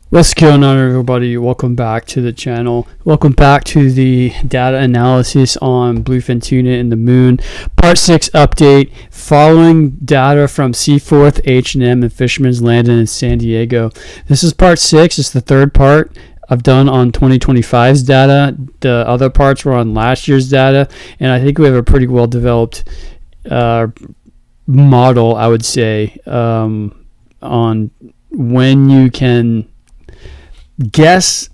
What's going on, everybody? Welcome back to the channel. Welcome back to the data analysis on Blue Fin Tuna in the moon. Part 6 update following data from Seaforth, H&M, and Fisherman's Landing in San Diego. This is part 6. It's the third part I've done on 2025's data. The other parts were on last year's data, and I think we have a pretty well developed model, I would say, on when you can guess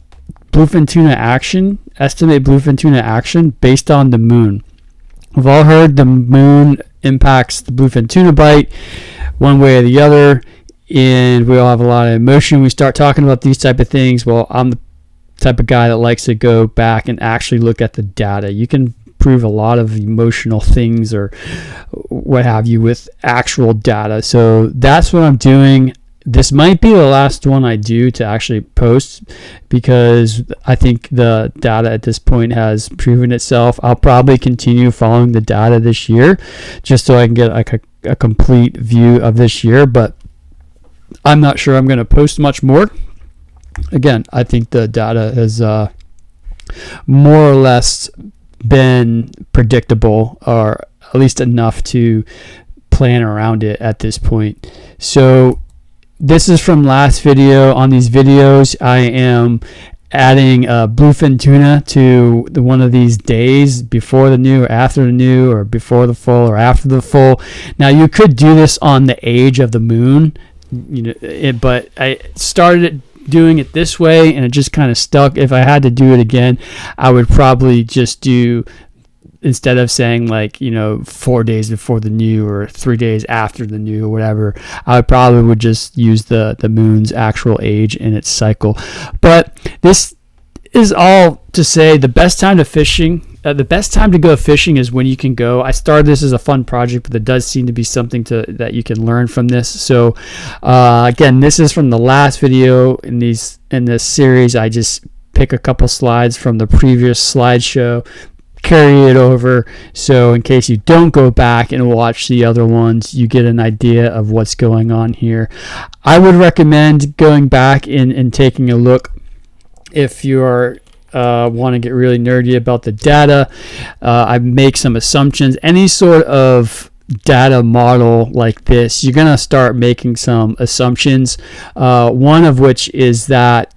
bluefin tuna action, estimate bluefin tuna action based on the moon. We've all heard the moon impacts the bluefin tuna bite one way or the other, and we all have a lot of emotion. We start talking about these type of things. Well, I'm the type of guy that likes to go back and actually look at the data. You can prove a lot of emotional things or what have you with actual data. So that's what I'm doing. This might be the last one I do to actually post because I think the data at this point has proven itself. I'll probably continue following the data this year just so I can get like a complete view of this year, but I'm not sure I'm going to post much more. Again, I think the data has more or less been predictable, or at least enough to plan around it at this point. So this is from last video. On these videos, I am adding bluefin tuna to one of these days before the new or after the new, or before the full or after the full. Now you could do this on the age of the moon, but I started doing it this way and it just kind of stuck. If I had to do it again, I would probably just do, instead of saying 4 days before the new or 3 days after the new or whatever, I would just use the moon's actual age in its cycle. But this is all to say the best time to go fishing is when you can go. I started this as a fun project, but there does seem to be something that you can learn from this. So again, this is from the last video in this series. I just pick a couple slides from the previous slideshow, carry it over, so in case you don't go back and watch the other ones, you get an idea of what's going on here. I would recommend going back and taking a look if you're want to get really nerdy about the data. I make some assumptions. Any sort of data model like this, you're gonna start making some assumptions, one of which is that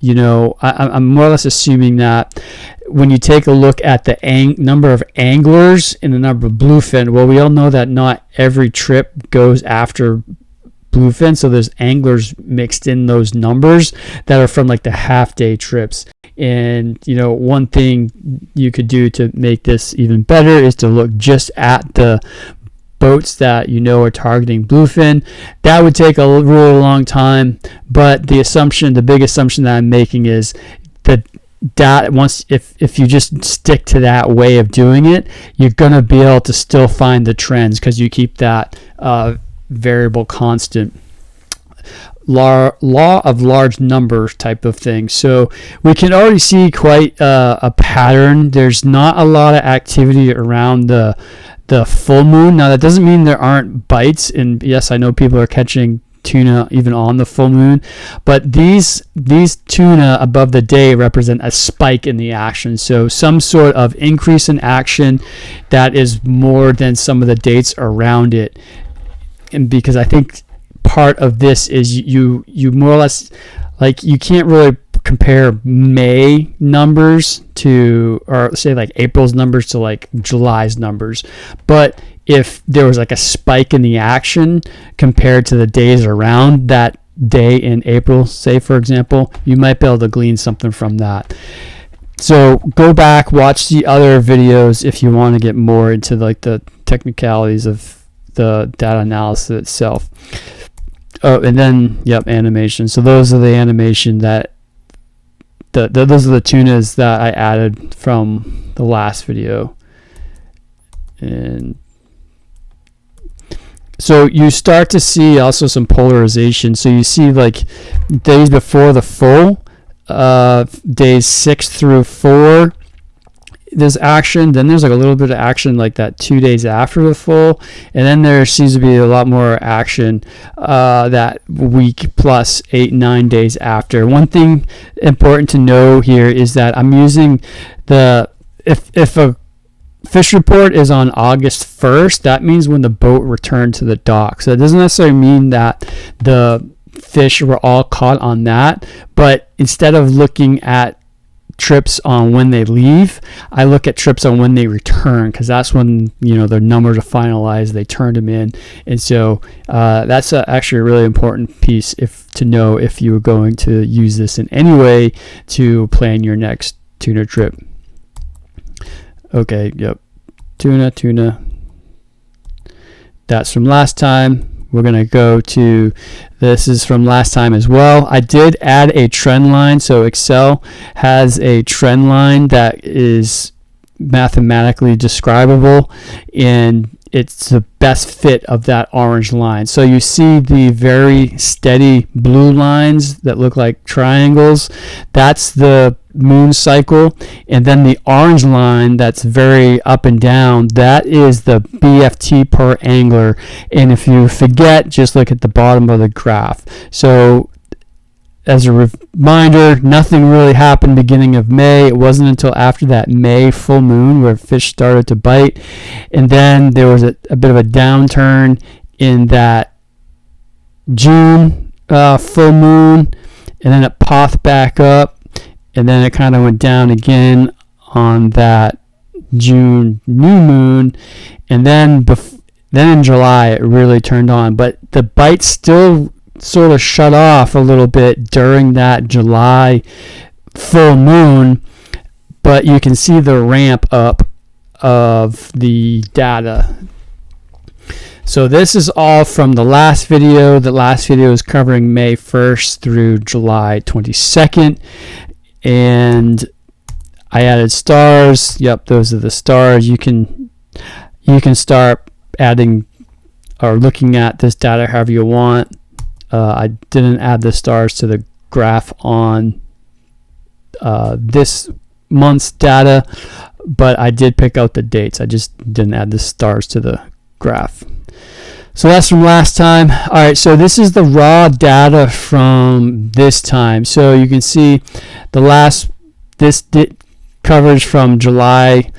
I'm more or less assuming that when you take a look at the number of anglers and the number of bluefin, well, we all know that not every trip goes after bluefin, so there's anglers mixed in those numbers that are from like the half-day trips. And one thing you could do to make this even better is to look just at the boats that are targeting bluefin. That would take a really long time, but the big assumption that I'm making is that if you just stick to that way of doing it, you're gonna be able to still find the trends because you keep that variable constant. Law of large numbers type of thing. So we can already see quite a pattern. There's not a lot of activity around the full moon. Now that doesn't mean there aren't bites, and yes, I know people are catching tuna even on the full moon, but these tuna above the day represent a spike in the action, so some sort of increase in action that is more than some of the dates around it. And because I think part of this is you more or less, you can't really compare May numbers to, or say like April's numbers to like July's numbers, but if there was like a spike in the action compared to the days around that day in April, say for example, you might be able to glean something from that. So go back, watch the other videos if you want to get more into the technicalities of the data analysis itself. Oh, and then animation. So those are the animation that those are the tunas that I added from the last video. And so you start to see also some polarization. So you see days before the full, days 6 through 4, there's action, then there's like a little bit of action like that 2 days after the full, and then there seems to be a lot more action that week plus 8-9 days after. One thing important to know here is that I'm using if a fish report is on August 1st, that means when the boat returned to the dock. So it doesn't necessarily mean that the fish were all caught on that, but instead of looking at trips on when they leave, I look at trips on when they return, because that's when their numbers are finalized, they turned them in. And so that's actually a really important piece to know if you were going to use this in any way to plan your next tuna trip. Okay, yep. Tuna. That's from last time. We're going to go to, this is from last time as well. I did add a trend line. So Excel has a trend line that is mathematically describable, and it's the best fit of that orange line. So you see the very steady blue lines that look like triangles. That's the moon cycle. And then the orange line that's very up and down, that is the BFT per angler. And if you forget, just look at the bottom of the graph. So as a reminder, nothing really happened beginning of May. It wasn't until after that May full moon where fish started to bite. And then there was a bit of a downturn in that June full moon. And then it popped back up. And then it kind of went down again on that June new moon. And then in July, it really turned on. But the bites still sort of shut off a little bit during that July full moon, but you can see the ramp up of the data. So this is all from the last video. The last video is covering May 1st through July 22nd, and I added stars. Yep, those are the stars. You can start adding or looking at this data however you want. I didn't add the stars to the graph on this month's data, but I did pick out the dates. I just didn't add the stars to the graph. So that's from last time. All right, so this is the raw data from this time. So you can see this coverage from July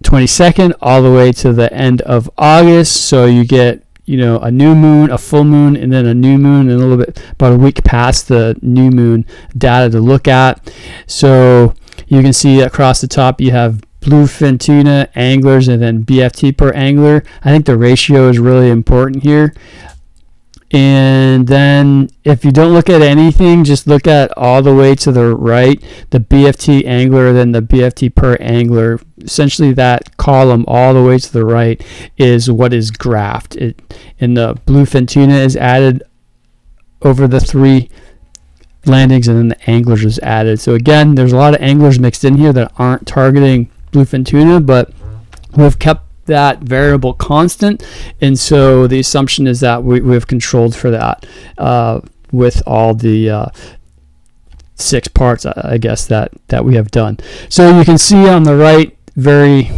22nd all the way to the end of August. So you get a new moon, a full moon, and then a new moon, and a little bit about a week past the new moon data to look at. So you can see across the top you have Blue Fin Tuna, anglers, and then BFT per angler. I think the ratio is really important here. And then if you don't look at anything, just look at all the way to the right, the BFT angler, then the BFT per angler. Essentially that column all the way to the right is what is graphed. And the Blue Fin Tuna is added over the 3 landings, and then the anglers is added. So again, there's a lot of anglers mixed in here that aren't targeting Blue Fin Tuna, but we've kept that variable constant, and so the assumption is that we've controlled for that with all the 6 parts, I guess, that we have done. So you can see on the right, very,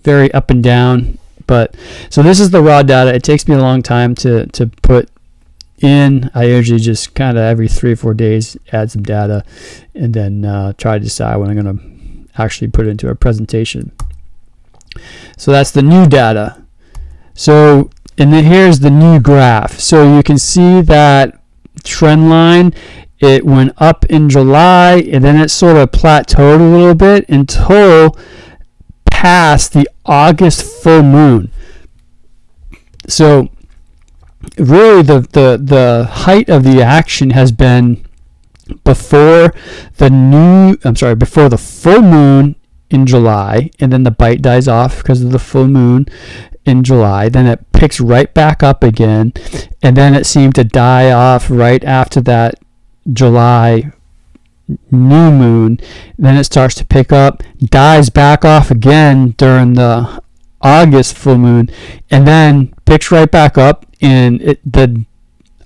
very up and down. But so this is the raw data. It takes me a long time to put in. I usually just kind of every 3 or 4 days add some data, and then try to decide when I'm going to actually put it into a presentation. So that's the new data. So, and then here's the new graph. So you can see that trend line, it went up in July, and then it sort of plateaued a little bit until past the August full moon. So really the height of the action has been before the full moon in July, and then the bite dies off because of the full moon in July. Then it picks right back up again, and then it seemed to die off right after that July new moon. Then it starts to pick up, dies back off again during the August full moon, and then picks right back up in the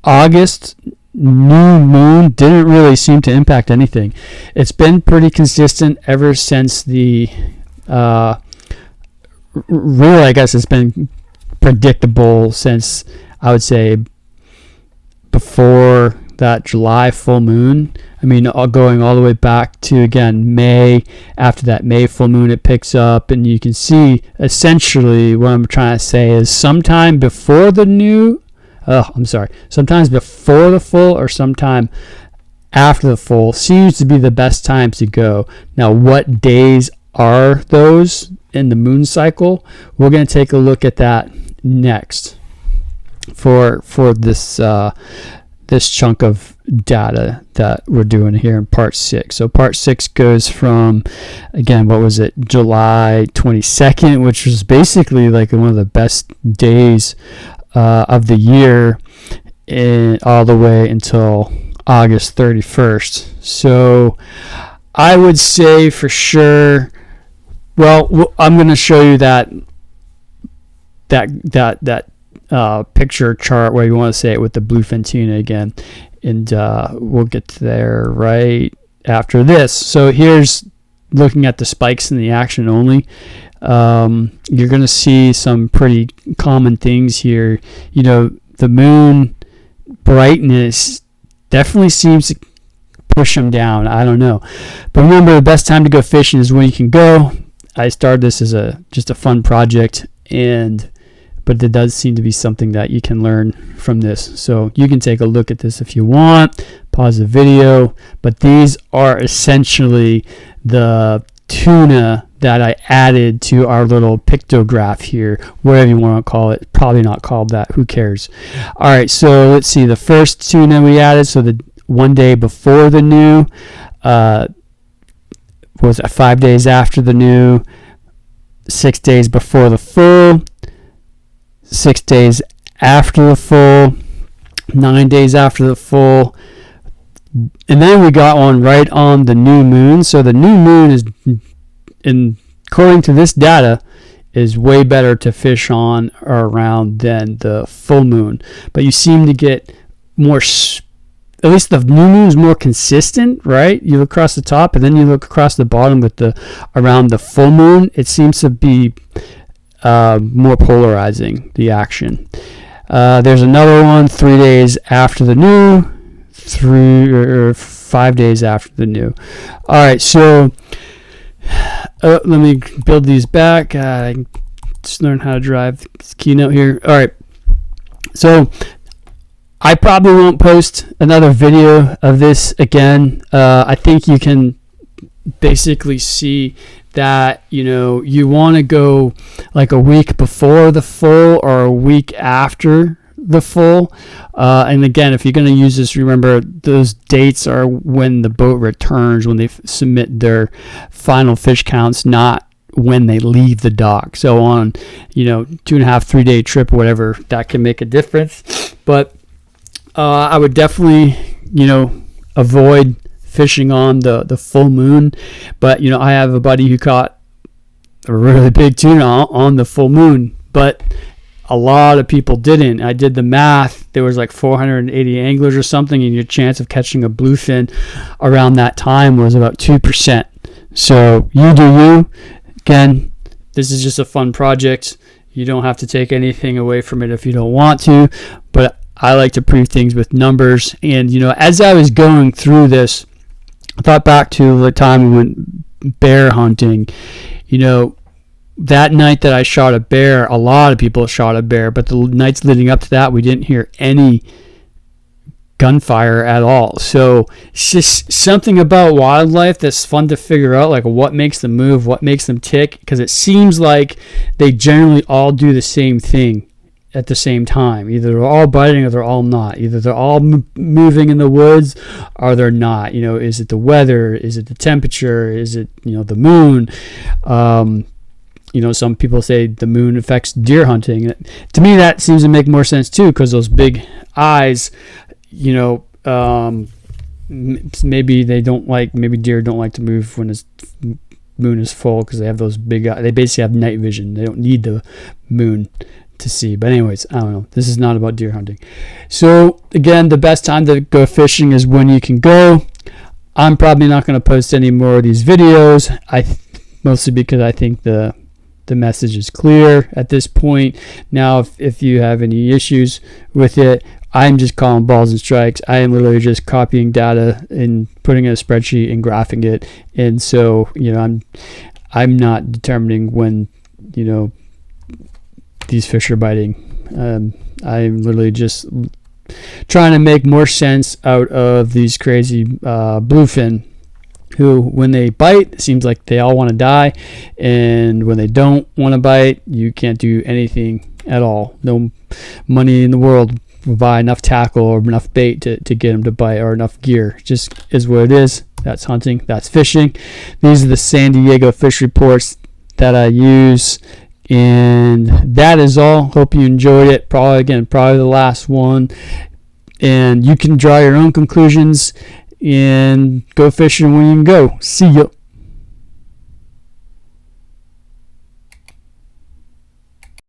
August new moon didn't really seem to impact anything. It's been pretty consistent ever since the really, I guess it's been predictable since, I would say, before that July full moon. I mean, going all the way back to, again, May. After that May full moon, it picks up, and you can see essentially what I'm trying to say is sometime before the sometimes before the full or sometime after the full seems to be the best time to go. Now, what days are those in the moon cycle? We're going to take a look at that next for this this chunk of data that we're doing here in part 6. So part 6 goes from, again, what was it, July 22nd, which was basically like one of the best days of the year, all the way until August 31st. So I would say for sure, well, I'm going to show you that picture chart, where you want to say it, with the bluefin tuna again, and we'll get there right after this. So here's looking at the spikes in the action only. You're going to see some pretty common things here. You know, the moon brightness definitely seems to push them down. I don't know, but remember, the best time to go fishing is when you can go. I started this as just a fun project, but it does seem to be something that you can learn from this. So you can take a look at this if you want, pause the video, but these are essentially the tuna that I added to our little pictograph here, whatever you want to call it. Probably not called that, who cares? All right, so let's see, the first tuna we added, so the one day before the new, was 5 days after the new, 6 days before the full, 6 days after the full, 9 days after the full, and then we got one right on the new moon. So the new moon is, according to this data, is way better to fish on or around than the full moon. But you seem to get more, at least the new moon is more consistent, right? You look across the top, and then you look across the bottom with around the full moon. It seems to be more polarizing, the action. There's another one 3 days after the new, 5 days after the new. All right, so let me build these back. I just learned how to drive this keynote here. All right, so I probably won't post another video of this again. I think you can basically see that, you know, you want to go like a week before the full or a week after the full. And again, if you're going to use this, remember those dates are when the boat returns, when they submit their final fish counts, not when they leave the dock. So on, 2.5, 3 day trip or whatever, that can make a difference. But I would definitely, avoid fishing on the full moon. But I have a buddy who caught a really big tuna on the full moon, but a lot of people didn't. I did the math. There was like 480 anglers or something, and your chance of catching a bluefin around that time was about 2%. So you do you. Again, this is just a fun project. You don't have to take anything away from it if you don't want to, but I like to prove things with numbers. And as I was going through this, I thought back to the time we went bear hunting. That night that I shot a bear, a lot of people shot a bear, but the nights leading up to that, we didn't hear any gunfire at all. So it's just something about wildlife that's fun to figure out, like what makes them move, what makes them tick, because it seems like they generally all do the same thing at the same time. Either they're all biting or they're all not. Either they're all moving in the woods or they're not. Is it the weather? Is it the temperature? Is it, the moon? Some people say the moon affects deer hunting. To me, that seems to make more sense too, because those big eyes, maybe deer don't like to move when the moon is full, because they have those big eyes. They basically have night vision. They don't need the moon to see. But anyways, I don't know. This is not about deer hunting. So again, the best time to go fishing is when you can go. I'm probably not going to post any more of these videos. Mostly because I think the message is clear at this point. Now, if you have any issues with it, I'm just calling balls and strikes. I am literally just copying data and putting it in a spreadsheet and graphing it. And so, I'm not determining when, these fish are biting. I'm literally just trying to make more sense out of these crazy bluefin who, when they bite, it seems like they all want to die, and when they don't want to bite, you can't do anything at all. No money in the world will buy enough tackle or enough bait to get them to bite, or enough gear. It just is what it is. That's hunting. That's fishing. These are the San Diego fish reports that I use, and that is all. Hope you enjoyed it. Probably the last one, and you can draw your own conclusions and go fishing when you can go. See ya.